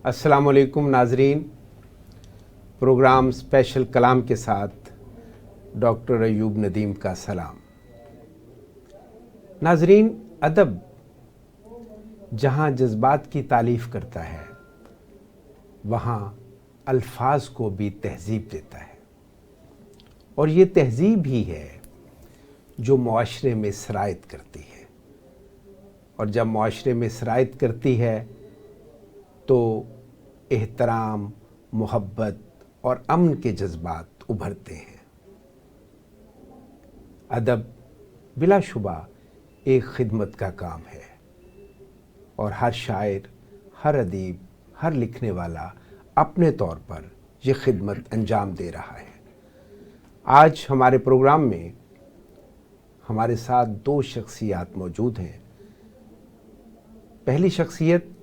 السلام علیکم ناظرین، پروگرام اسپیشل کلام کے ساتھ ڈاکٹر ایوب ندیم کا سلام۔ ناظرین، ادب جہاں جذبات کی تعریف کرتا ہے وہاں الفاظ کو بھی تہذیب دیتا ہے، اور یہ تہذیب ہی ہے جو معاشرے میں سرایت کرتی ہے، اور جب معاشرے میں سرایت کرتی ہے تو احترام، محبت اور امن کے جذبات ابھرتے ہیں۔ ادب بلا شبہ ایک خدمت کا کام ہے، اور ہر شاعر، ہر ادیب، ہر لکھنے والا اپنے طور پر یہ خدمت انجام دے رہا ہے۔ آج ہمارے پروگرام میں ہمارے ساتھ دو شخصیات موجود ہیں۔ پہلی شخصیت،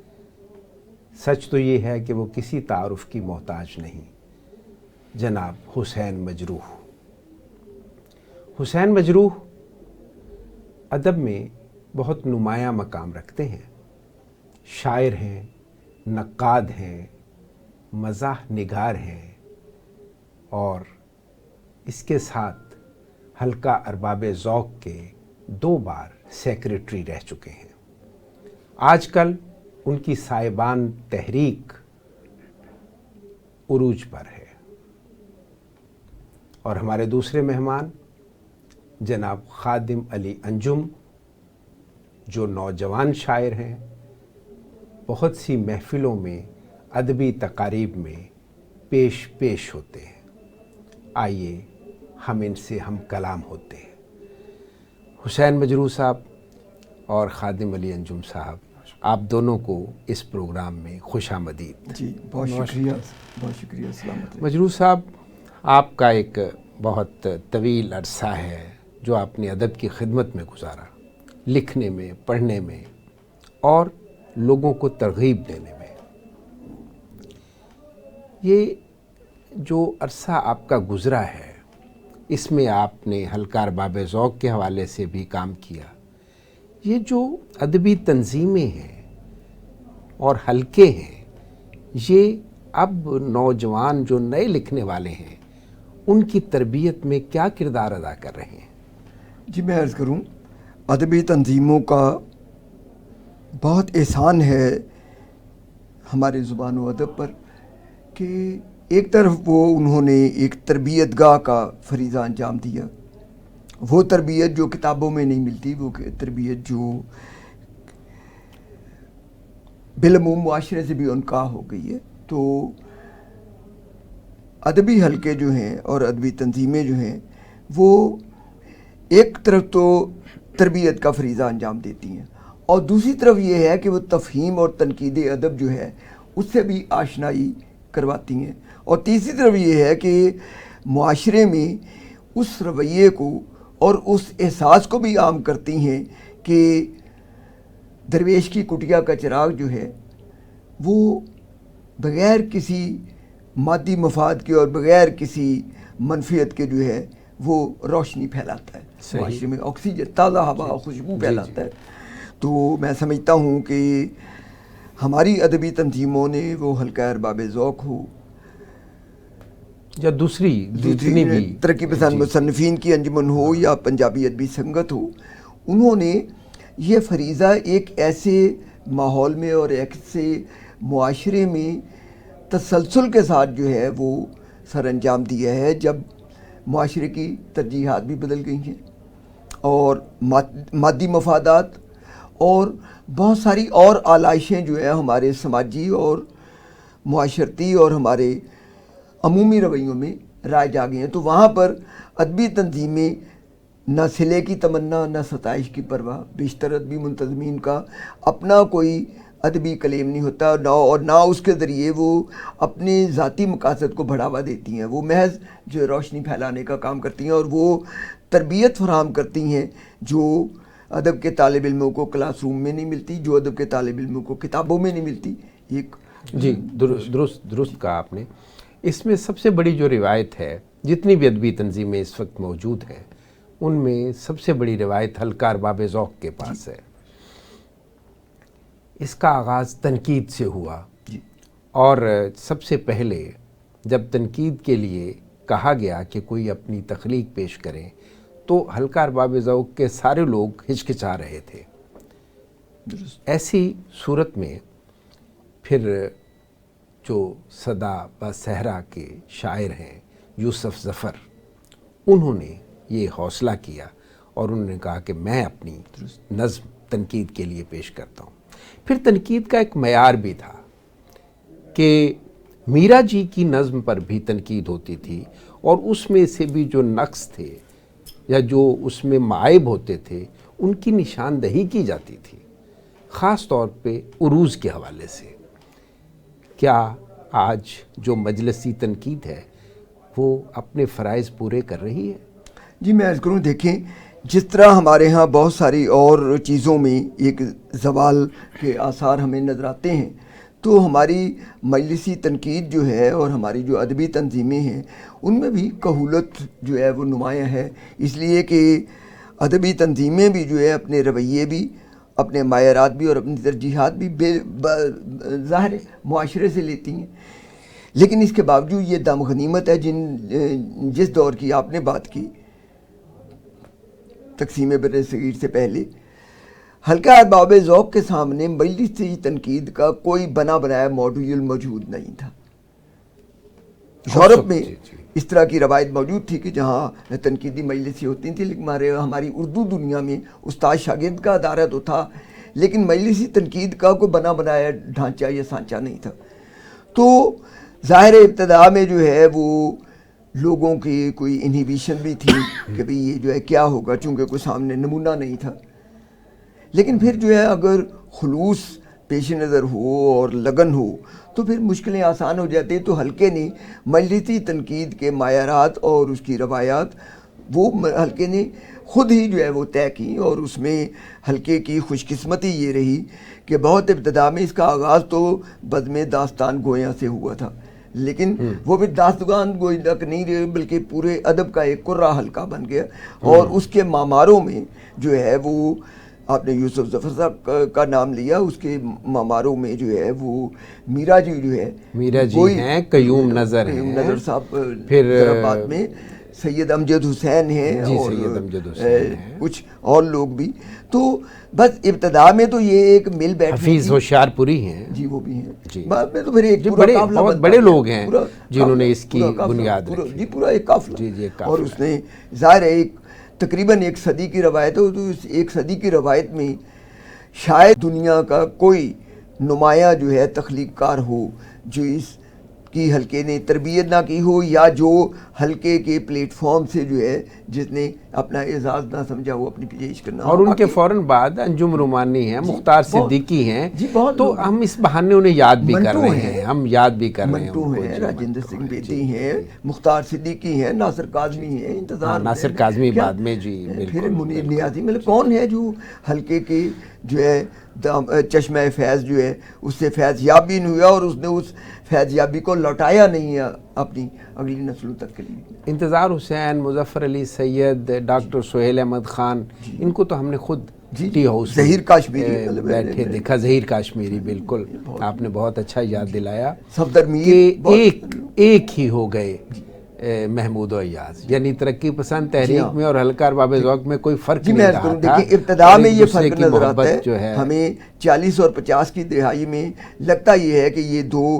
سچ تو یہ ہے کہ وہ کسی تعارف کی محتاج نہیں، جناب حسین مجروح۔ حسین مجروح ادب میں بہت نمایاں مقام رکھتے ہیں۔ شاعر ہیں، نقاد ہیں، مزاح نگار ہیں، اور اس کے ساتھ حلقہ ارباب ذوق کے 2 بار سیکریٹری رہ چکے ہیں۔ آج کل ان کی سائبان تحریک عروج پر ہے۔ اور ہمارے دوسرے مہمان جناب خادم علی انجم، جو نوجوان شاعر ہیں، بہت سی محفلوں میں، ادبی تقاریب میں پیش ہوتے ہیں۔ آئیے ہم ان سے ہم کلام ہوتے ہیں۔ حسین مجروح صاحب اور خادم علی انجم صاحب، آپ دونوں کو اس پروگرام میں خوش آمدید۔ جی بہت شکریہ، بہت شکریہ۔ سلامت رہیے۔ مجروح صاحب، آپ کا ایک بہت طویل عرصہ ہے جو آپ نے ادب کی خدمت میں گزارا، لکھنے میں، پڑھنے میں اور لوگوں کو ترغیب دینے میں۔ یہ جو عرصہ آپ کا گزرا ہے، اس میں آپ نے حلقہ ارباب ذوق کے حوالے سے بھی کام کیا۔ یہ جو ادبی تنظیمیں ہیں اور حلقے ہیں، یہ اب نوجوان جو نئے لکھنے والے ہیں ان کی تربیت میں کیا کردار ادا کر رہے ہیں؟ جی میں عرض کروں، ادبی تنظیموں کا بہت احسان ہے ہمارے زبان و ادب پر کہ ایک طرف انہوں نے ایک تربیت گاہ کا فریضہ انجام دیا۔ وہ تربیت جو کتابوں میں نہیں ملتی، وہ تربیت جو بالعموم معاشرے سے بھی انکار ہو گئی ہے۔ تو ادبی حلقے جو ہیں اور ادبی تنظیمیں جو ہیں، وہ ایک طرف تو تربیت کا فریضہ انجام دیتی ہیں، اور دوسری طرف یہ ہے کہ وہ تفہیم اور تنقید ادب جو ہے اس سے بھی آشنائی کرواتی ہیں، اور تیسری طرف یہ ہے کہ معاشرے میں اس رویے کو اور اس احساس کو بھی عام کرتی ہیں کہ درویش کی کٹیا کا چراغ جو ہے وہ بغیر کسی مادی مفاد کے اور بغیر کسی منفیت کے جو ہے وہ روشنی پھیلاتا ہے، معاشرے میں آکسیجن، تازہ ہوا، خوشبو پھیلاتا ہے۔ تو میں سمجھتا ہوں کہ ہماری ادبی تنظیموں نے، وہ حلقہ ارباب ذوق ہو یا دوسری بھی ترقی پسند مصنفین کی انجمن ہو یا پنجابی ادبی سنگت ہو، انہوں نے یہ فریضہ ایک ایسے ماحول میں اور ایسے معاشرے میں تسلسل کے ساتھ جو ہے وہ سر انجام دیا ہے، جب معاشرے کی ترجیحات بھی بدل گئی ہیں اور مادی مفادات اور بہت ساری اور آلائشیں جو ہے ہمارے سماجی اور معاشرتی اور ہمارے عمومی رویوں میں رائج آ گئی ہیں۔ تو وہاں پر ادبی تنظیمیں نہ صلے کی تمنا، نہ ستائش کی پرواہ، بیشتر ادبی منتظمین کا اپنا کوئی ادبی کلیم نہیں ہوتا، اور نہ اس کے ذریعے وہ اپنے ذاتی مقاصد کو بڑھاوا دیتی ہیں۔ وہ محض جو روشنی پھیلانے کا کام کرتی ہیں، اور وہ تربیت فراہم کرتی ہیں جو ادب کے طالب علموں کو کلاس روم میں نہیں ملتی، جو ادب کے طالب علموں کو کتابوں میں نہیں ملتی۔ جی درست کہا آپ نے۔ اس میں سب سے بڑی جو روایت ہے، جتنی بھی ادبی تنظیمیں اس وقت موجود ہیں ان میں سب سے بڑی روایت حلقہ ارباب ذوق کے پاس ہے۔ اس کا آغاز تنقید سے ہوا، اور سب سے پہلے جب تنقید کے لیے کہا گیا کہ کوئی اپنی تخلیق پیش کرے تو ہلکا ارباب ذوق کے سارے لوگ ہچکچا رہے تھے۔ ایسی صورت میں پھر جو صدا و صحرا کے شاعر ہیں یوسف ظفر، انہوں نے یہ حوصلہ کیا اور انہوں نے کہا کہ میں اپنی نظم تنقید کے لیے پیش کرتا ہوں۔ پھر تنقید کا ایک معیار بھی تھا کہ میرا جی کی نظم پر بھی تنقید ہوتی تھی اور اس میں سے بھی جو نقص تھے یا جو اس میں معائب ہوتے تھے ان کی نشاندہی کی جاتی تھی، خاص طور پہ عروض کے حوالے سے۔ کیا آج جو مجلسی تنقید ہے وہ اپنے فرائض پورے کر رہی ہے؟ جی میں عرض کروں، دیکھیں جس طرح ہمارے ہاں بہت ساری اور چیزوں میں ایک زوال کے آثار ہمیں نظر آتے ہیں، تو ہماری مجلسی تنقید جو ہے اور ہماری جو ادبی تنظیمیں ہیں ان میں بھی کہولت جو ہے وہ نمایاں ہے، اس لیے کہ ادبی تنظیمیں بھی جو ہے اپنے رویے بھی، اپنے معیارات بھی اور اپنی ترجیحات بھی ظاہر معاشرے سے لیتی ہیں، لیکن اس کے باوجود یہ دم غنیمت ہے جس دور کی آپ نے بات کی، تقسیم بر صغیر سے پہلے، ہلکا ارباب ذوق کے سامنے مجلسی تنقید کا کوئی بنا بنایا ماڈیول موجود نہیں تھا۔ یورپ میں اس طرح کی روایت موجود تھی کہ جہاں تنقیدی مجلسی ہوتی تھیں، لیکن ہماری اردو دنیا میں استاد شاگرد کا ادارہ تو تھا، لیکن مجلسی تنقید کا کوئی بنا بنایا ڈھانچہ یا سانچہ نہیں تھا۔ تو ظاہر ابتدا میں جو ہے وہ لوگوں کی کوئی انہیبیشن بھی تھی کہ بھئی یہ جو ہے کیا ہوگا، چونکہ کوئی سامنے نمونہ نہیں تھا، لیکن پھر جو ہے اگر خلوص پیش نظر ہو اور لگن ہو تو پھر مشکلیں آسان ہو جاتی ہیں۔ تو حلقے نے مجلسی تنقید کے معیارات اور اس کی روایات وہ حلقے نے خود ہی جو ہے وہ طے کی، اور اس میں حلقے کی خوش قسمتی یہ رہی کہ بہت ابتدا میں اس کا آغاز تو بزم داستان گویاں سے ہوا تھا، لیکن وہ بھی داستان گوئی تک نہیں رہے بلکہ پورے ادب کا ایک قرہ حلقہ بن گیا، اور اس کے ماماروں میں جو ہے وہ آپ نے یوسف ظفر صاحب کا نام لیا، اس کے ماماروں میں جو ہے وہ میرا جی جو ہے، میرا جی ہیں، قیوم نظر ہیں، نظر صاحب، پھر بعد میں سید امجد حسین ہیں، اور سید امجد حسین ہیں، کچھ اور لوگ بھی۔ تو بس ابتدا میں تو یہ ایک مل بیٹھ، حفیظ ہوشیار پوری ہیں، جی وہ بھی ہیں، جی بعد میں تو پھر ایک بہت بڑے لوگ ہیں جنہوں نے اس کی بنیاد رکھی، جی پورا ایک قافلہ، جی اور اس نے ظاہر ہے ایک تقریباً ایک صدی کی روایت ہے، تو اس ایک صدی کی روایت میں شاید دنیا کا کوئی نمایاں جو ہے تخلیق کار ہو جو اس کی حلقے نے تربیت نہ کی ہو، یا جو حلقے کے پلیٹ فارم سے جو ہے جس نے اپنا اعزاز نہ سمجھا وہ اپنی پیش کرنا۔ اور ان کے فوراً بعد انجم رومانی ہیں، مختار صدیقی ہیں، تو ہم اس بہانے انہیں یاد بھی کر رہے ہیں، ہم یاد بھی کر رہے ہیں، منٹو ہیں، راجندر سنگھ بیدی ہیں، مختار صدیقی ہیں، ناصر کاظمی ہیں، انتظار ناصر کاظمی بعد میں، جی پھر منیر نیازی، مطلب کون ہے جو حلقے کے جو ہے چشمہ فیض جو ہے اس سے فیض یاب بھی نہیں ہوا، اور اس نے اس فیض یابی کو لوٹایا نہیں ہے اپنی اگلی نسلوں تک کے لیے۔ انتظار حسین، مظفر علی سید، ڈاکٹر سہیل احمد خان، ان کو تو ہم نے خود ٹی ہاؤس ظہیر کاشمیری بیٹھے دیکھا، ظہیر کاشمیری، بالکل آپ نے بہت اچھا یاد دلایا صفدر میر کہ ایک ہی ہو گئے محمود و ایاز، یعنی ترقی پسند تحریک میں اور ہلکا ارباب ذوق میں کوئی فرق نہیں رہا تھا۔ دیکھیں ابتدا میں یہ فرق نظر آتا ہے، ہمیں 40 اور 50 کی دہائی میں لگتا یہ ہے کہ یہ دو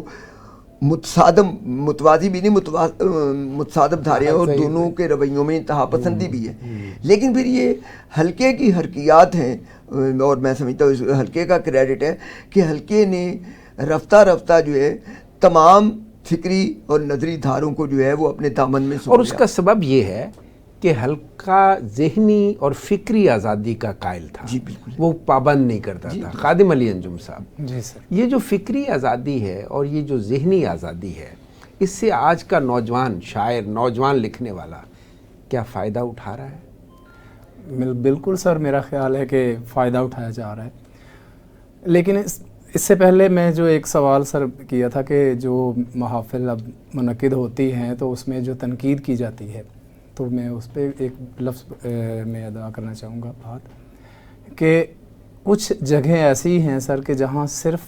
متصادم، متوازی بھی نہیں، متصادم دھارے ہیں، اور دونوں کے رویوں میں انتہا پسندی بھی ہے، لیکن پھر یہ حلقے کی حرکیات ہیں، اور میں سمجھتا ہوں اس حلقے کا کریڈٹ ہے کہ حلقے نے رفتہ رفتہ جو ہے تمام فکری اور نظری دھاروں کو جو ہے وہ اپنے دامن میں سمجھا، اور اس کا سبب یہ ہے کہ حلقہ ذہنی اور فکری آزادی کا قائل تھا، جی بالکل، وہ پابند نہیں کرتا تھا۔ خادم علی انجم صاحب، جی سر، یہ جو فکری آزادی ہے اور یہ جو ذہنی آزادی ہے، اس سے آج کا نوجوان شاعر، نوجوان لکھنے والا کیا فائدہ اٹھا رہا ہے؟ بالکل سر، میرا خیال ہے کہ فائدہ اٹھایا جا رہا ہے، لیکن اس سے پہلے میں جو ایک سوال سر کیا تھا کہ جو محافل اب منعقد ہوتی ہیں تو اس میں جو تنقید کی جاتی ہے، تو میں اس پہ ایک لفظ میں ادا کرنا چاہوں گا بات، کہ کچھ جگہیں ایسی ہیں سر کہ جہاں صرف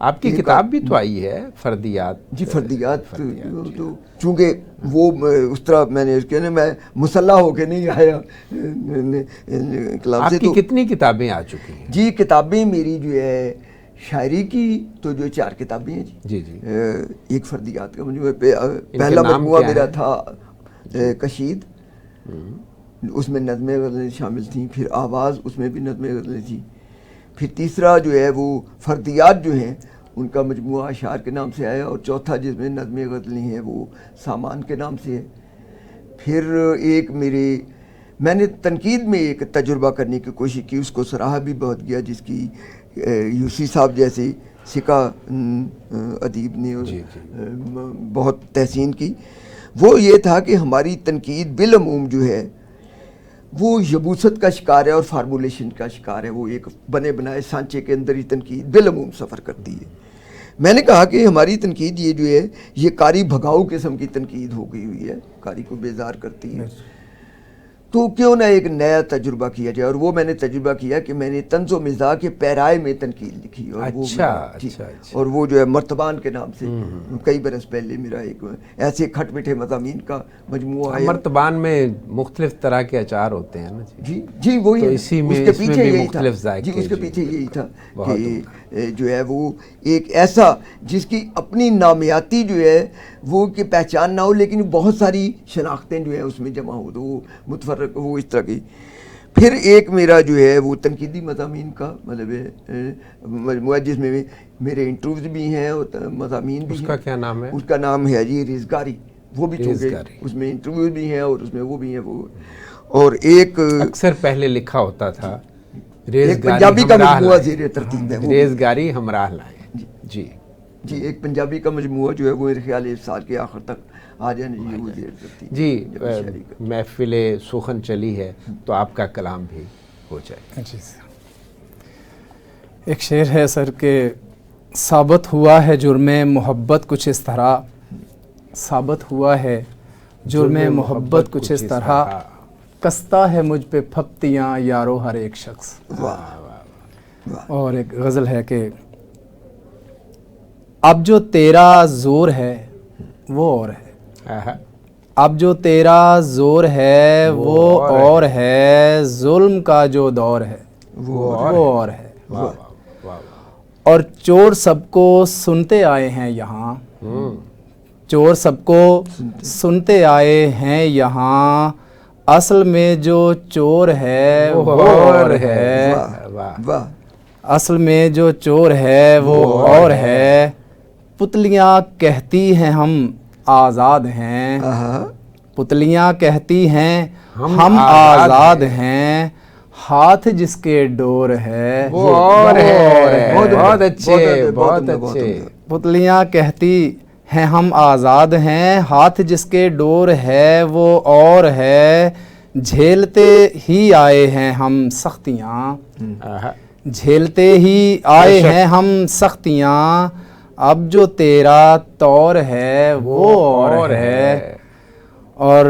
آپ کی کتاب بھی تو آئی ہے فردیات. جی فردیات تو چونکہ وہ اس طرح میں نے کہنا میں مسلح ہو کے نہیں آیا کلاب سے. آپ کی کتنی کتابیں آ چکی ہیں؟ جی کتابیں میری جو ہے شاعری کی تو جو 4 کتابیں ہیں جی جی. ایک فردیات کا مجموعہ، پہلا مجموعہ میرا تھا کشید، اس میں نظمیں غزلیں شامل تھیں، پھر آواز اس میں بھی نظمیں غزلیں تھیں، پھر تیسرا جو ہے وہ فردیات جو ہیں ان کا مجموعہ اشعار کے نام سے آیا، اور چوتھا جس میں نظمیں غزلیں ہیں وہ سامان کے نام سے ہے. پھر ایک میں نے تنقید میں ایک تجربہ کرنے کی کوشش کی، اس کو سراہا بھی بہت گیا، جس کی یوسی صاحب جیسے سکہ ادیب نے بہت تحسین کی. وہ یہ تھا کہ ہماری تنقید بالعموم جو ہے وہ یبوست کا شکار ہے اور فارمولیشن کا شکار ہے. وہ ایک بنے بنائے سانچے کے اندر ہی تنقید بالعموم سفر کرتی ہے. میں نے کہا کہ ہماری تنقید یہ جو ہے یہ کاری بھگاؤ قسم کی تنقید ہو گئی ہوئی ہے، کاری کو بیزار کرتی ہے. تو کیوں نہ ایک نیا تجربہ کیا جائے، اور وہ میں نے تجربہ کیا کہ میں نے طنز و مزاح کے پیرائے میں تنقید لکھی، اور اور وہ جو ہے مرتبان کے نام سے کئی برس پہلے میرا ایک ایسے کھٹ میٹھے مضامین کا مجموعہ ہے. مرتبان میں مختلف طرح کے اچار ہوتے ہیں نا جی جی وہی اس کے پیچھے یہی تھا. جی اس کے پیچھے یہی تھا کہ جو ہے وہ ایک ایسا جس کی اپنی نامیاتی جو ہے وہ کہ پہچان نہ ہو، لیکن بہت ساری شناختیں جو ہیں اس میں جمع ہو، تو وہ متفرق وہ اس طرح کی. پھر ایک میرا جو ہے وہ تنقیدی مضامین کا مطلب مجموعہ جس میں میرے انٹرویوز بھی ہیں اور مضامین بھی ہیں. اس کا کیا نام ہے؟ اس کا نام ہے جی ریزگاری. وہ بھی چونکہ اس میں انٹرویوز بھی ہیں اور اس میں وہ بھی ہیں وہ. اور ایک اکثر پہلے لکھا ہوتا تھا ایک پنجابی کا مجموعہ زیر ترتیب ہے، ریزگاری ہمراہ لائیں. جی جی ایک پنجابی کا مجموعہ جو ہے وہ میرے خیال اس سال کے آخر تک آ جانے چاہیے وہ زیر ترتیب. جی محفل سخن چلی ہے تو آپ کا کلام بھی ہو جائے. جی سر ایک شعر ہے سر کہ ثابت ہوا ہے جرم محبت کچھ اس طرح، ثابت ہوا ہے جرم محبت کچھ اس طرح، کستا ہے مجھ پہ پھپتیاں یارو ہر ایک شخص. اور ایک غزل ہے کہ اب جو تیرا زور ہے وہ اور ہے، اب جو تیرا زور ہے وہ اور ہے، ظلم کا جو دور ہے وہ اور ہے. اور چور سب کو سنتے آئے ہیں یہاں، چور سب کو سنتے آئے ہیں یہاں، اصل میں جو چور ہے وہ اور ہے، اصل میں جو چور ہے وہ اور ہے. پتلیاں کہتی ہیں ہم آزاد ہیں، پتلیاں کہتی ہیں ہم آزاد ہیں، ہاتھ جس کے ڈور ہے وہ اور ہے. بہت اچھے بہت اچھے. پتلیاں کہتی ہیں ہم آزاد ہیں، ہاتھ جس کے ڈور ہے وہ اور ہے، جھیلتے ہی آئے ہیں ہم سختیاں، جھیلتے ہی آئے ہیں ہم سختیاں، اب جو تیرا طور ہے وہ اور ہے. اور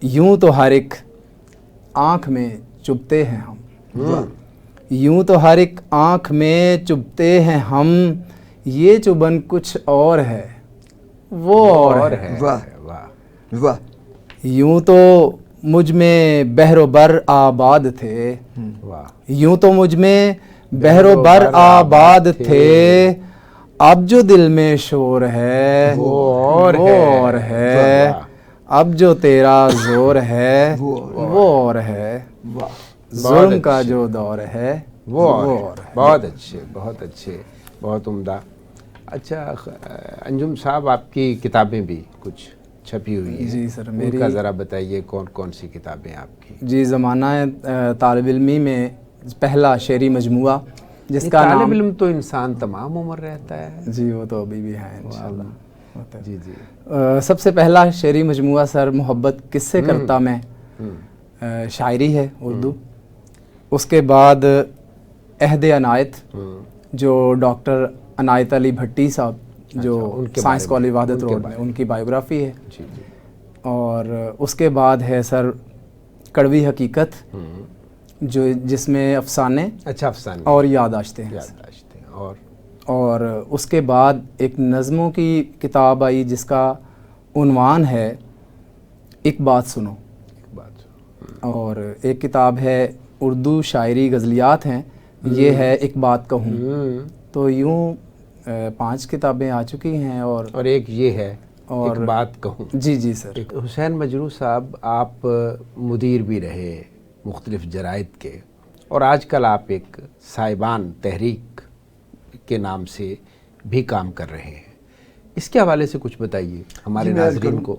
یوں تو ہر ایک آنکھ میں چبھتے ہیں ہم، یوں تو ہر ایک آنکھ میں چبھتے ہیں ہم، یہ چبھن کچھ اور ہے وہ اور ہے. واہ. یوں تو مجھ میں بحر و بر آباد تھے، یوں تو مجھ میں بحر و بر آباد تھے، اب جو دل میں شور ہے وہ اور ہے، اب جو تیرا زور ہے وہ اور ہے، ظلم کا جو دور ہے وہ اور ہے. بہت اچھے بہت اچھے بہت عمدہ. اچھا انجم صاحب آپ کی کتابیں بھی کچھ چھپی ہوئی ہیں. جی سر میری کا ذرا بتائیے کون کون سی کتابیں آپ کی؟ جی زمانہ طالب علمی میں پہلا شعری مجموعہ جس کا نام، طالب علم تو انسان تمام عمر رہتا ہے. جی وہ تو ابھی بھی ہے انشاءاللہ. جی جی. سب سے پہلا شعری مجموعہ سر محبت کس سے کرتا میں شاعری ہے اردو. اس کے بعد عہد عنایت جو ڈاکٹر عنایت علی بھٹی صاحب جو سائنس کالج وحدت روڈ میں ان کی بایوگرافی ہے. اور اس کے بعد ہے سر کڑوی حقیقت جو جس میں افسانے اچھا افسانے اور یادداشتیں ہیں. اور اس کے بعد ایک نظموں کی کتاب آئی جس کا عنوان ہے ایک بات سنو، اور ایک کتاب ہے اردو شاعری غزلیات ہیں، یہ ہے ایک بات کہوں. تو یوں 5 کتابیں آ چکی ہیں، اور ایک یہ ہے اور ایک بات کہوں. جی سر. حسین مجروح صاحب، آپ مدیر بھی رہے مختلف جرائد کے، اور آج کل آپ ایک صاحبان تحریک کے نام سے بھی کام کر رہے ہیں. اس کے حوالے سے کچھ بتائیے ہمارے ناظرین کو.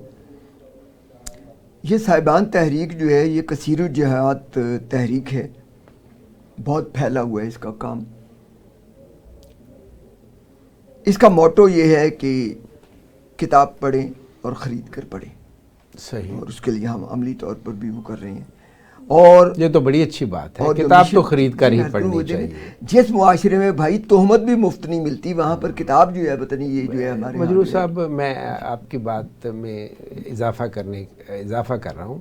یہ صاحبان تحریک جو ہے یہ کثیر الجہات تحریک ہے، بہت پھیلا ہوا ہے اس کا کام. اس کا موٹو یہ ہے کہ کتاب پڑھیں اور خرید کر پڑھیں. صحیح. اور اس کے لیے ہم عملی طور پر بھی وہ کر رہے ہیں. اور یہ تو بڑی اچھی بات ہے، کتاب تو خرید کر ہی پڑھنی چاہیے. جس معاشرے میں بھائی تہمت بھی مفت نہیں ملتی، وہاں پر کتاب جو ہے پتہ نہیں یہ جو ہے ہمارے مجروح صاحب، میں آپ کی بات میں اضافہ کر رہا ہوں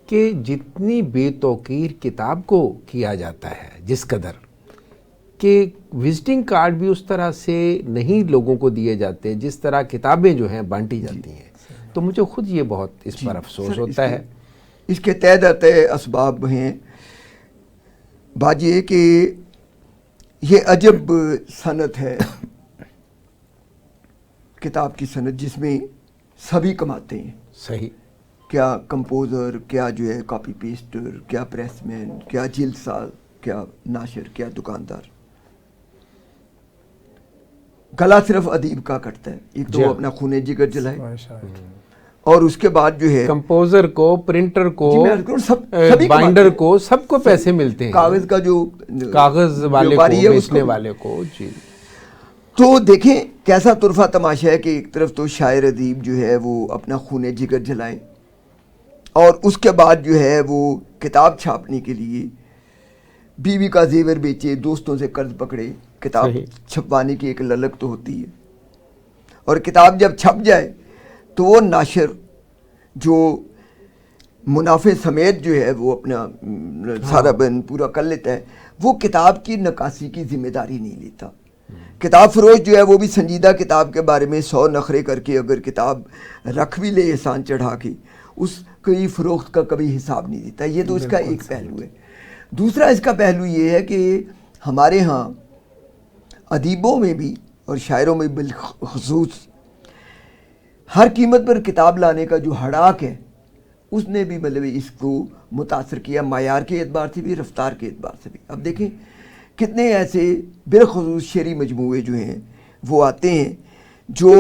کہ جتنی بے توقیر کتاب کو کیا جاتا ہے، جس قدر کہ وزٹنگ کارڈ بھی اس طرح سے نہیں لوگوں کو دیے جاتے جس طرح کتابیں جو ہیں بانٹی جاتی ہیں، تو مجھے خود یہ بہت اس پر افسوس ہوتا ہے. اس کے تحت اسباب ہیں. بات یہ کہ یہ عجب صنعت ہے کتاب کی صنعت، جس میں سبھی کماتے ہیں. صحیح. کیا کمپوزر، کیا جو ہے کاپی پیسٹر، کیا پریس مین، کیا جلد ساز، کیا ناشر، کیا دکاندار. گلا صرف ادیب کا کٹتا ہے. ایک تو وہ اپنا خون جگر جلائے، اور اس کے بعد جو ہے کمپوزر کو، پرنٹر کو، بائنڈر کو، سب کو پیسے ملتے ہیں. کاغذ کا جو کاغذ والے کو، بیچنے والے کو. جی. تو دیکھیں کیسا طرفہ تماشا ہے کہ ایک طرف تو شاعر ادیب جو ہے وہ اپنا خون جگر جلائے، اور اس کے بعد جو ہے وہ کتاب چھاپنے کے لیے بیوی کا زیور بیچے، دوستوں سے قرض پکڑے. کتاب چھپوانے کی ایک للک تو ہوتی ہے، اور کتاب جب چھپ جائے تو وہ ناشر جو منافع سمیت جو ہے وہ اپنا سارا بن پورا کر لیتا ہے، وہ کتاب کی نکاسی کی ذمہ داری نہیں لیتا. کتاب فروش جو ہے وہ بھی سنجیدہ کتاب کے بارے میں 100 نخرے کر کے اگر کتاب رکھ بھی لے احسان چڑھا کے، اس کی فروخت کا کبھی حساب نہیں دیتا. یہ تو اس کا ایک پہلو ہے. دوسرا اس کا پہلو یہ ہے کہ ہمارے ہاں ادیبوں میں بھی اور شاعروں میں بالخصوص ہر قیمت پر کتاب لانے کا جو ہڑاک ہے، اس نے بھی مطلب اس کو متاثر کیا، معیار کے اعتبار سے بھی، رفتار کے اعتبار سے بھی. اب دیکھیں کتنے ایسے بالخصوص شعری مجموعے جو ہیں وہ آتے ہیں جو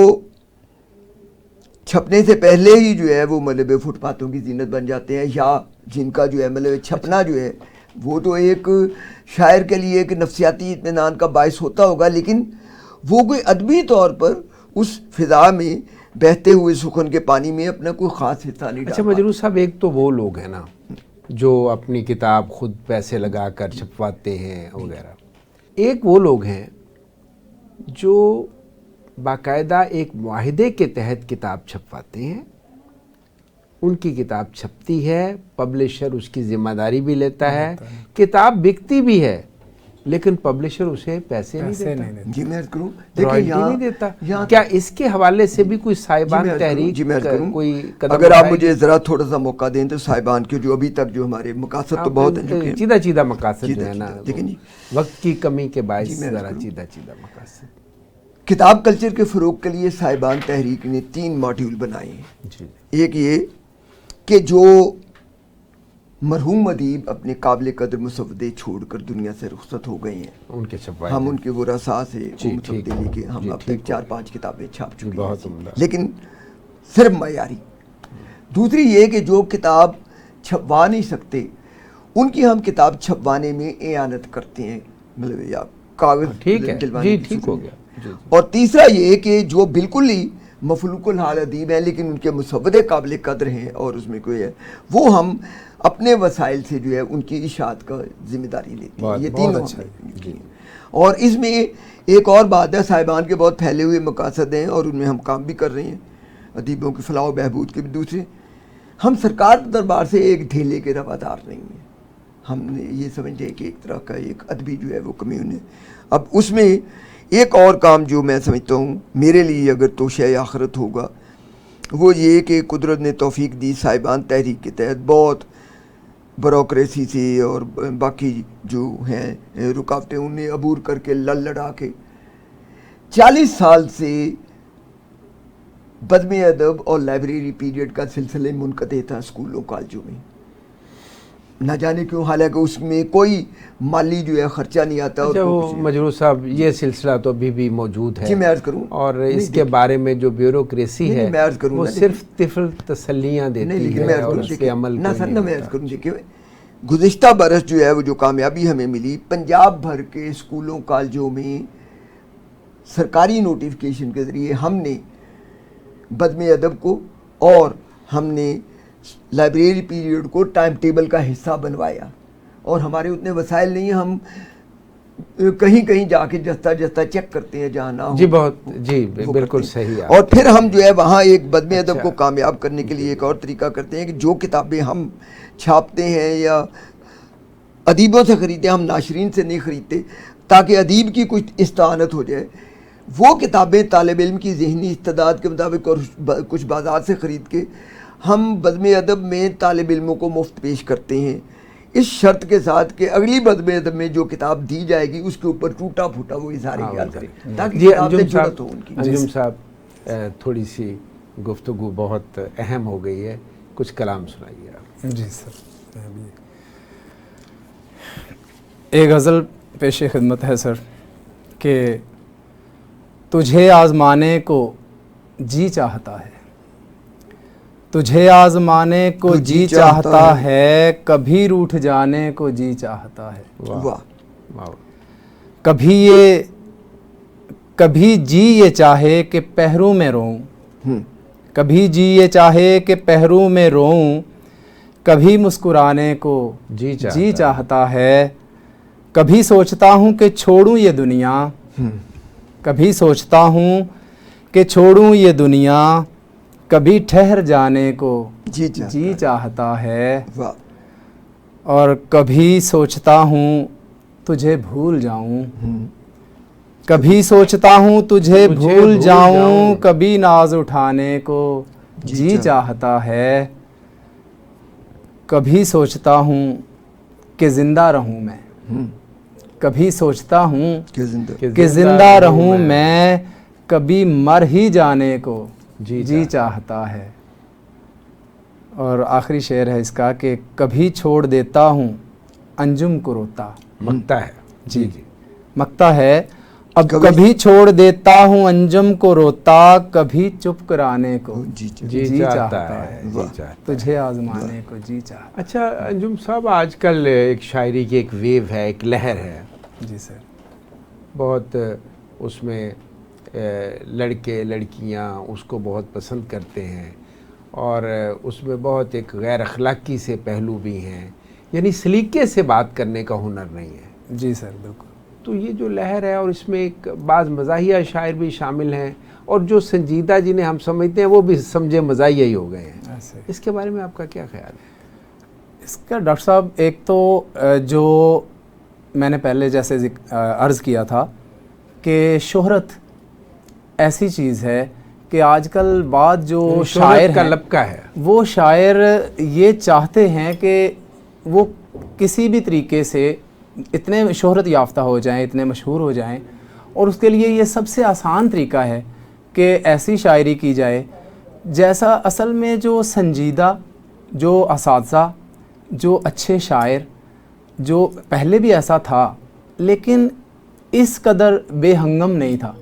چھپنے سے پہلے ہی جو ہے وہ مطلب فٹ پاتھوں کی زینت بن جاتے ہیں، یا جن کا جو ہے مطلب چھپنا جو ہے وہ تو ایک شاعر کے لیے ایک نفسیاتی اطمینان کا باعث ہوتا ہوگا، لیکن وہ کوئی ادبی طور پر اس فضا میں بہتے ہوئے سخن کے پانی میں اپنا کوئی خاص حصہ نہیں ڈالتا. اچھا مجروح صاحب، ایک تو وہ لوگ ہیں نا جو اپنی کتاب خود پیسے لگا کر چھپواتے ہیں وغیرہ. ایک وہ لوگ ہیں جو باقاعدہ ایک معاہدے کے تحت کتاب چھپواتے ہیں. ان کی کتاب چھپتی ہے، پبلشر اس کی ذمہ داری بھی لیتا ہے، کتاب بکتی بھی ہے، لیکن پبلشر اسے پیسے نہیں دیتا. جی میں کروں رائلٹی نہیں دیتا. کیا اس کے حوالے سے بھی کوئی صاحبان تحریک کوئی قدم اگر آپ مجھے ذرا تھوڑا سا موقع دیں تو صاحبان کے جو ابھی تک جو ہمارے مقاصد تو بہت ہیں، چیدہ مقاصد جو ہے نا، وقت کی کمی کے باعث ذرا چیدہ مقاصد. کتاب کلچر کے فروغ کے لیے صاحبان تحریک نے 3 ماڈیول بنائے ہیں. ایک یہ کہ جو مرحوم ادیب اپنے قابل قدر مسودے چھوڑ کر دنیا سے رخصت ہو گئے ہیں، ہم ان کے ورثاء سے مسودے لے کے ہم اب تک 4-5 کتابیں چھاپ چکے ہیں، لیکن صرف معیاری. دوسری یہ کہ جو کتاب چھپوا نہیں سکتے ان کی ہم کتاب چھپوانے میں اعانت کرتے ہیں، مطلب یا کاغذ دلوانے کی ٹھیک ہو گیا. اور تیسرا یہ کہ جو بالکل ہی مفلوق الحال ادیب ہیں لیکن ان کے مسودے قابل قدر ہیں اور اس میں کوئی ہے، وہ ہم اپنے وسائل سے جو ہے ان کی اشاعت کا ذمہ داری لیتے ہیں. یہ تینوں. اور اس میں ایک اور بات ہے، صاحبان کے بہت پھیلے ہوئے مقاصد ہیں اور ان میں ہم کام بھی کر رہے ہیں، ادیبوں کی فلاح و بہبود کے بھی. دوسرے، ہم سرکار دربار سے ایک ڈھیلے کے روادار نہیں ہیں. ہم نے یہ سمجھتے ہیں کہ ایک طرح کا ایک ادبی جو ہے وہ کمیون ہے. اب اس میں ایک اور کام جو میں سمجھتا ہوں میرے لیے اگر توشہ آخرت ہوگا وہ یہ کہ قدرت نے توفیق دی صاحبان تحریک کے تحت بہت بیوروکریسی سے اور باقی جو ہیں رکاوٹیں انہیں عبور کر کے لڑا کے 40 سال سے بدم ادب اور لائبریری پیریڈ کا سلسلے منقطع تھا اسکولوں کالجوں میں. نہ جانے کیوں، حالانکہ اس میں کوئی مالی جو ہے خرچہ نہیں آتا. اچھا وہ مجروح صاحب یہ سلسلہ تو ابھی بھی موجود ہے. جی میں عرض کروں، اور اس کے بارے میں جو بیوروکریسی ہے وہ صرف طفل تسلیاں دیتی ہے اور اس پہ عمل میں عرض کروں کہ گزشتہ برس جو ہے وہ جو کامیابی ہمیں ملی پنجاب بھر کے اسکولوں کالجوں میں سرکاری نوٹیفیکیشن کے ذریعے ہم نے بدم ادب کو اور ہم نے لائبریری پیریڈ کو ٹائم ٹیبل کا حصہ بنوایا. اور ہمارے اتنے وسائل نہیں ہیں، ہم کہیں کہیں جا کے جستا چیک کرتے ہیں جہاں نہ ہو. جی بہت جی بالکل صحیح. اور پھر ہم جو ہے وہاں ایک بدم ادب کو کامیاب کرنے کے لیے ایک اور طریقہ کرتے ہیں کہ جو کتابیں ہم چھاپتے ہیں یا ادیبوں سے خریدتے ہیں، ہم ناشرین سے نہیں خریدتے تاکہ ادیب کی کچھ استعانت ہو جائے. وہ کتابیں طالب علم کی ذہنی استعداد کے مطابق اور کچھ بازار سے خرید کے ہم بدم ادب میں طالب علموں کو مفت پیش کرتے ہیں، اس شرط کے ساتھ کہ اگلی بدم ادب میں جو کتاب دی جائے گی اس کے اوپر ٹوٹا پھوٹا وہ اظہار خیال کرے تاکہ کتابیں جڑت ہو ان کی. انجم صاحب تھوڑی سی گفتگو بہت اہم ہو گئی ہے، کچھ کلام سنائیے آپ. جی سر، ایک غزل پیش خدمت ہے سر کہ تجھے آزمانے کو جی چاہتا ہے، تجھے آزمانے کو جی چاہتا ہے، کبھی روٹھ جانے کو جی چاہتا ہے. کبھی جی یہ چاہے کہ پہرو میں روؤں، کبھی جی یہ چاہے کہ پہرو میں روؤں، کبھی مسکرانے کو جی چاہتا ہے. کبھی سوچتا ہوں کہ چھوڑوں یہ دنیا، کبھی سوچتا ہوں کہ چھوڑوں یہ دنیا، کبھی ٹھہر جانے کو جی چاہتا ہے. اور کبھی سوچتا ہوں تجھے بھول جاؤں، کبھی سوچتا ہوں تجھے بھول جاؤں، کبھی ناز اٹھانے کو جی چاہتا ہے. کبھی سوچتا ہوں کہ زندہ رہوں میں، کبھی سوچتا ہوں کہ زندہ رہوں میں، کبھی مر ہی جانے کو جی چاہتا ہے. اور آخری شعر ہے اس کا کہ کبھی چھوڑ دیتا ہوں انجم کو روتا. مکتا ہے جی مکتا ہے. اب کبھی چھوڑ دیتا ہوں انجم کو روتا، کبھی چپ کرانے کو جی چاہتا ہے، تجھے آزمانے کو جی چاہتا. اچھا انجم صاحب، آج کل ایک شاعری کی ایک ویو ہے، ایک لہر ہے. جی سر. بہت اس میں لڑکے لڑکیاں اس کو بہت پسند کرتے ہیں اور اس میں بہت ایک غیر اخلاقی سے پہلو بھی ہیں، یعنی سلیقے سے بات کرنے کا ہنر نہیں ہے. جی سر بالکل. تو یہ جو لہر ہے اور اس میں ایک بعض مزاحیہ شاعر بھی شامل ہیں اور جو سنجیدہ جنہیں ہم سمجھتے ہیں وہ بھی سمجھے مزاحیہ ہی ہو گئے ہیں. اس کے بارے میں آپ کا کیا خیال ہے؟ اس کا ڈاکٹر صاحب ایک تو جو میں نے پہلے جیسے عرض کیا تھا کہ شہرت ایسی چیز ہے کہ آج کل بعض جو شاعر کا لبکہ ہے، وہ شاعر یہ چاہتے ہیں کہ وہ کسی بھی طریقے سے اتنے شہرت یافتہ ہو جائیں، اتنے مشہور ہو جائیں، اور اس کے لیے یہ سب سے آسان طریقہ ہے کہ ایسی شاعری کی جائے جیسا اصل میں جو سنجیدہ، جو اساتذہ، جو اچھے شاعر، جو پہلے بھی ایسا تھا لیکن اس قدر بے ہنگم نہیں تھا.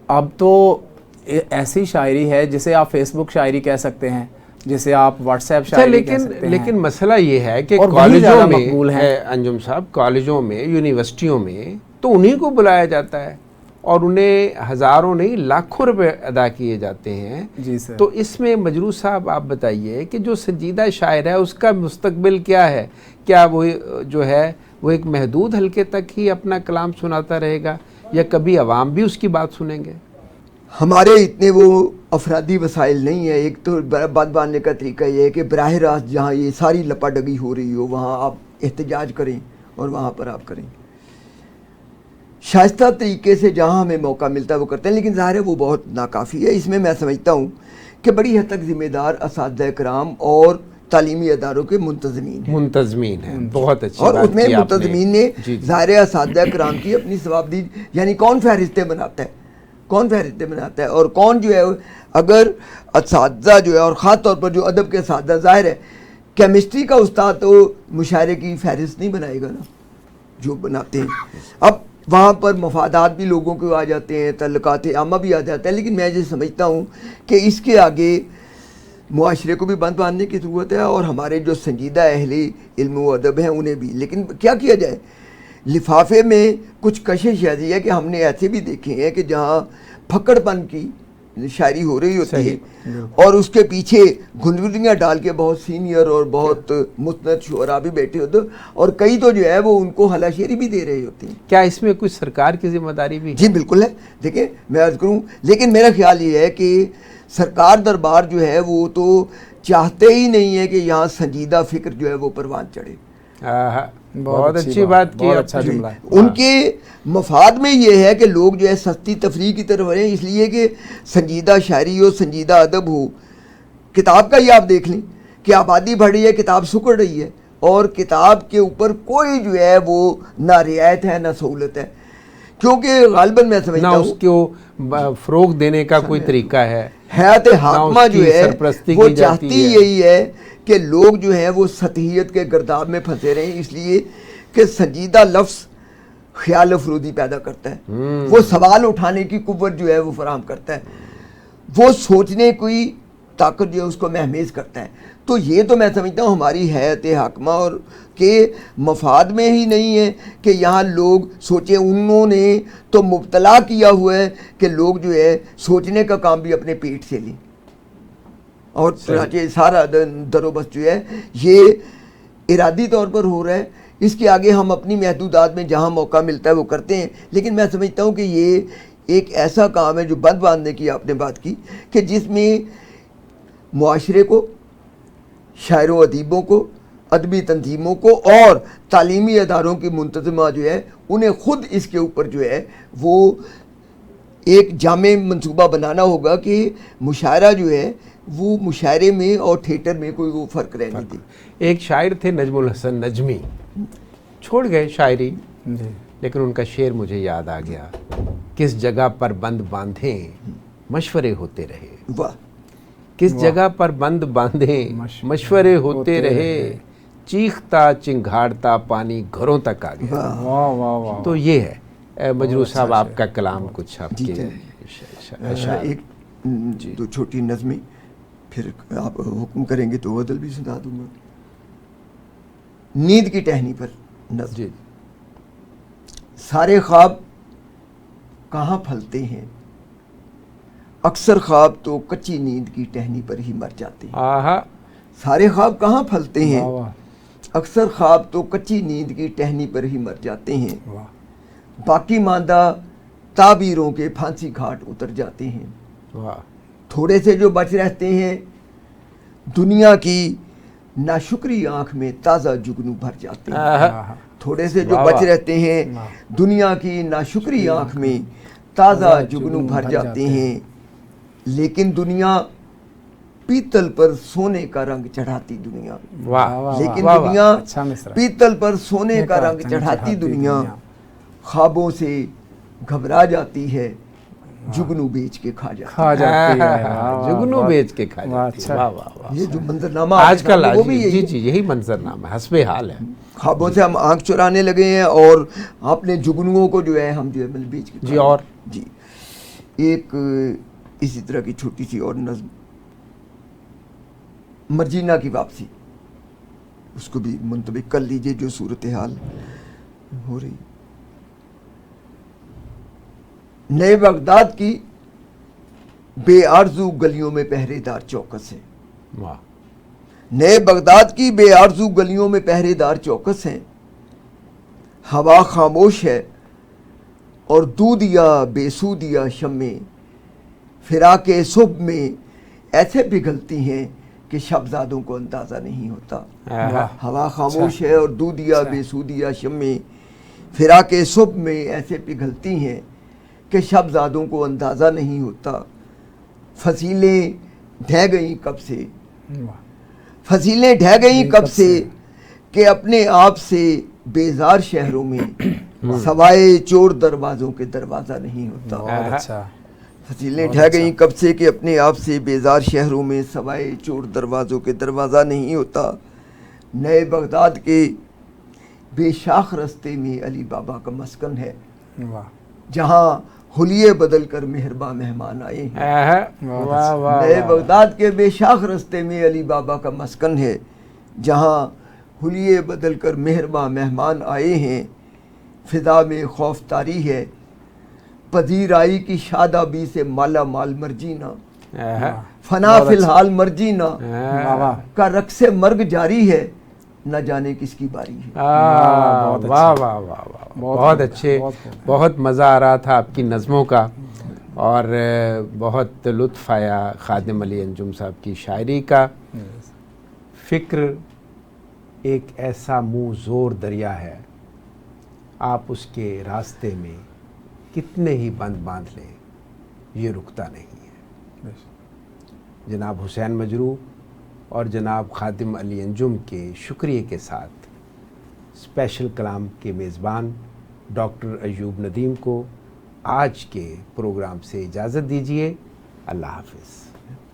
اب تو ایسی شاعری ہے جسے آپ فیس بک شاعری کہہ سکتے ہیں، جسے آپ واٹس ایپ شاعری کہہ سکتے ہیں. لیکن مسئلہ یہ ہے کہ کالجوں میں انجم صاحب، کالجوں میں، یونیورسٹیوں میں تو انہی کو بلایا جاتا ہے اور انہیں ہزاروں نہیں لاکھوں روپے ادا کیے جاتے ہیں. جی سر. تو اس میں مجروح صاحب آپ بتائیے کہ جو سنجیدہ شاعر ہے اس کا مستقبل کیا ہے؟ کیا وہ جو ہے وہ ایک محدود حلقے تک ہی اپنا کلام سناتا رہے گا یا کبھی عوام بھی اس کی بات سنیں گے؟ ہمارے اتنے وہ افرادی وسائل نہیں ہے. ایک تو بات باندھنے کا طریقہ یہ ہے کہ براہ راست جہاں یہ ساری لپا ڈگی ہو رہی ہو وہاں آپ احتجاج کریں اور وہاں پر آپ کریں. شائستہ طریقے سے جہاں ہمیں موقع ملتا ہے وہ کرتے ہیں، لیکن ظاہر ہے وہ بہت ناکافی ہے. اس میں سمجھتا ہوں کہ بڑی حد تک ذمہ دار اساتذہ کرام اور تعلیمی اداروں کے منتظمین ہیں. بہت اچھی اور بات اس میں کی آپ نے. منتظمین نے جی ظاہر ہے اساتذہ کرام کی اپنی ثوابدید، یعنی کون فہرستیں بناتا ہے اور کون جو ہے اگر اساتذہ جو ہے، اور خاص طور پر جو ادب کے اساتذہ، ظاہر ہے کیمسٹری کا استاد تو مشاعرے کی فہرست نہیں بنائے گا نا جو بناتے ہیں. اب وہاں پر مفادات بھی لوگوں کو آ جاتے ہیں، تعلقات عامہ بھی آ جاتا ہے، لیکن میں یہ سمجھتا ہوں کہ اس کے آگے معاشرے کو بھی بند باندھنے کی ضرورت ہے اور ہمارے جو سنجیدہ اہل علم و ادب ہیں انہیں بھی. لیکن کیا کیا جائے؟ لفافے میں کچھ کشش ایسی ہے کہ ہم نے ایسے بھی دیکھے ہیں کہ جہاں پھکڑ پن کی شاعری ہو رہی ہوتی ہے اور اس کے پیچھے گھنگھلیاں ڈال کے بہت سینئر اور بہت مستند شعراء بھی بیٹھے ہوتے ہیں، اور کئی تو جو ہے وہ ان کو ہلا شیری بھی دے رہے ہوتے ہیں. کیا اس میں کچھ سرکار کی ذمہ داری بھی ہے؟ جی بالکل ہے. دیکھیں میں عرض کروں، لیکن میرا خیال یہ ہے کہ سرکار دربار جو ہے وہ تو چاہتے ہی نہیں ہے کہ یہاں سنجیدہ فکر جو ہے وہ پروان چڑھے. بہت اچھی بات کی. اچھا جملہ ہے. ان کے مفاد میں یہ ہے کہ لوگ جو ہے سستی تفریح کی طرف رہیں، اس لیے کہ سنجیدہ شاعری ہو، سنجیدہ ادب ہو. کتاب کا ہی آپ دیکھ لیں کہ آبادی بڑھ رہی ہے، کتاب سکڑ رہی ہے، اور کتاب کے اوپر کوئی جو ہے وہ نہ رعایت ہے نہ سہولت ہے، کیونکہ غالباً میں سمجھتا ہوں نہ اس کو فروغ دینے کا کوئی طریقہ ہے. حیات حاکمہ جو ہے وہ چاہتی یہی ہے کہ لوگ جو ہیں وہ سطحیت کے گرداب میں پھنسے رہیں، اس لیے کہ سنجیدہ لفظ خیال افرودی پیدا کرتا ہے، وہ سوال اٹھانے کی قوت جو ہے وہ فراہم کرتا ہے، وہ سوچنے کی طاقت جو ہے اس کو مہمیز کرتا ہے. تو یہ تو میں سمجھتا ہوں ہماری حیات حاکمہ اور کے مفاد میں ہی نہیں ہے کہ یہاں لوگ سوچیں. انہوں نے تو مبتلا کیا ہوا ہے کہ لوگ جو ہے سوچنے کا کام بھی اپنے پیٹ سے لیں، اور سارا در و بس جو ہے یہ ارادی طور پر ہو رہا ہے. اس کے آگے ہم اپنی محدودات میں جہاں موقع ملتا ہے وہ کرتے ہیں، لیکن میں سمجھتا ہوں کہ یہ ایک ایسا کام ہے جو بند باندھنے کی آپ نے بات کی کہ جس میں معاشرے کو، شاعروں ادیبوں کو، ادبی تنظیموں کو اور تعلیمی اداروں کی منتظمہ جو ہے انہیں خود اس کے اوپر جو ہے وہ ایک جامع منصوبہ بنانا ہوگا کہ مشاعرہ جو ہے وہ مشاعرے میں اور تھیٹر میں کوئی وہ فرق رہنے دے. ایک شاعر تھے نجم الحسن نجمی، چھوڑ گئے شاعری، لیکن ان کا شعر مجھے یاد آ گیا. کس جگہ پر بند باندھیں مشورے ہوتے رہے. واہ. کس جگہ پر بند باندھیں مشورے ہوتے رہے، چیختا چنگھاڑتا پانی گھروں تک آ گیا. تو یہ ہے مجروح صاحب آپ کا کلام کچھ آپ کے ایک دو چھوٹی نظمیں، پھر آپ حکم کریں گے تو غزل بھی سنا دوں گا. نیند کی ٹہنی پر نظم. جی. سارے خواب کہاں پھلتے ہیں، اکثر خواب تو کچی نیند کی ٹہنی پر ہی مر جاتے ہیں. سارے خواب کہاں پھلتے ہیں، اکثر خواب تو کچی نیند کی ٹہنی پر ہی مر جاتے ہیں. باقی ماندہ تعبیروں کے پھانسی گھاٹ اتر جاتے ہیں. تھوڑے سے جو بچ رہتے ہیں دنیا کی ناشکری آنکھ میں تازہ جگنو بھر جاتے ہیں. تھوڑے سے جو بچ رہتے ہیں دنیا کی ناشکری آنکھ میں تازہ جگنو بھر جاتے ہیں. لیکن دنیا پیتل پر سونے کا رنگ چڑھاتی دنیا، لیکن دنیا پیتل پر سونے کا رنگ چڑھاتی دنیا خوابوں سے گھبرا جاتی ہے، جگنو بیچ کے کھا جاتی ہے. جگنو بیچ کے کھا جاتی ہے. یہ جو منظرنامہ آج کل جی یہی منظرنامہ حسب حال ہے. خوابوں سے ہم آنکھ چرانے لگے ہیں اور اپنے جگنوؤں کو جو ہے ہم جو ہے بیچ کے. جی. اور جی ایک اسی طرح کی چھوٹی سی اور نظم، مرجینہ کی واپسی، اس کو بھی منطبق کر لیجئے جو صورتحال ہو رہی. نئے بغداد کی بے آرزو گلیوں میں پہرے دار چوکس ہیں. نئے بغداد کی بے آرزو گلیوں میں پہرے دار چوکس ہیں. ہوا خاموش ہے اور دودیا بے سودیا شمیں فراق صبح میں ایسے پگھلتی ہیں کہ شبزادوں کو اندازہ نہیں ہوتا. ہوا خاموش ہے اور دودیا بے سودیا شمیں فراق صبح میں ایسے پگھلتی ہیں کہ شبزادوں کو اندازہ نہیں ہوتا، فصیلیں ڈھہ گئیں کب سے، فصیلیں ڈھہ گئیں کب سے کہ اپنے آپ سے بیزار شہروں میں سوائے چور دروازوں کے دروازہ نہیں ہوتا۔ بہت اچھا۔ فصیلیں ڈھہ گئیں کب سے کہ اپنے آپ سے بیزار شہروں میں سوائے چور دروازوں کے دروازہ نہیں ہوتا۔ نئے بغداد کے بے شاخ رستے میں علی بابا کا مسکن ہے، واہ جہاں حلیے بدل کر مہرباں مہمان آئے ہیں۔ واہ واہ نئے بغداد کے بے شاخ رستے میں علی بابا کا مسکن ہے، جہاں حلیے بدل کر مہرباں مہمان آئے ہیں۔ فضا میں خوف طاری ہے، پذیرائی کی شادابی سے مالا مال مرجینا، فنا فی الحال مرجینا واہ واہ کا رقص مرگ جاری ہے، نہ جانے کس کی باری ہے۔ واہ واہ واہ واہ، بہت اچھے، بہت مزہ آ رہا تھا آپ کی نظموں کا، اور بہت لطف آیا خادم علی انجم صاحب کی شاعری کا۔ فکر ایک ایسا منہ زور دریا ہے، آپ اس کے راستے میں کتنے ہی بند باندھ لیں یہ رکتا نہیں ہے۔ جناب حسین مجروح اور جناب خادم علی انجم کے شکریہ کے ساتھ اسپیشل کلام کے میزبان ڈاکٹر ایوب ندیم کو آج کے پروگرام سے اجازت دیجیے۔ اللہ حافظ۔